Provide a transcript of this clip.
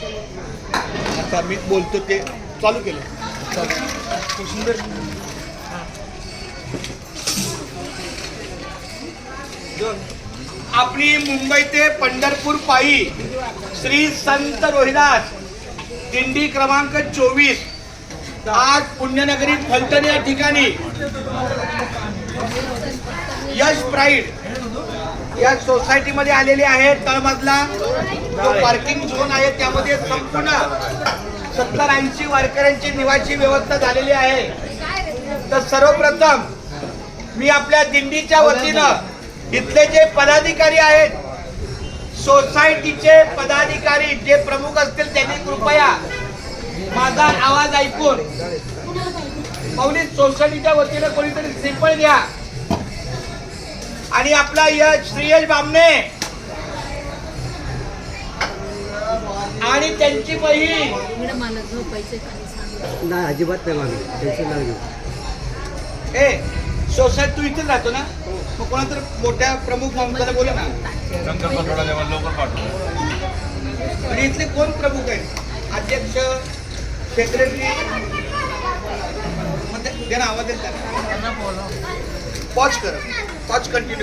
आता मी बोलतो ते चालू केलं. सुंदर. आपली मुंबई ते पंढरपूर पायी श्री संत रोहिदास दिंडी क्रमांक 24 आज पुण्यनगरी फलटण या ठिकाणी यश प्राईड या सोसायटी मध्ये आलेले आहेत. तळमजला जो पार्किंग झोन आहे त्यामध्ये संपूर्ण 70-80 वारकऱ्यांची निवासी व्यवस्था झालेली आहे. तर सर्वप्रथम मी आपल्या दिंडीच्या वतीनं इथले जे पदाधिकारी आहेत, सोसायटीचे पदाधिकारी जे प्रमुख असतील त्यांनी कृपया माझा आवाज ऐकून माऊली सोसायटीच्या वतीनं कोणीतरी श्रीफळ द्या आणि आपला श्रीयश बामणे आणि त्यांची बहीण नाही अजिबात नाही मागे टेन्शन नाही घेऊ. सोसायटी तू इथेच राहतो ना, मग कोणातर मोठ्या प्रमुख माणसाला बोला ना. आणि इथले कोण प्रमुख आहेत? अध्यक्ष, सेक्रेटरी, म्हणजे आवाज येत पॉज कर, पॉज कंटिन्यू.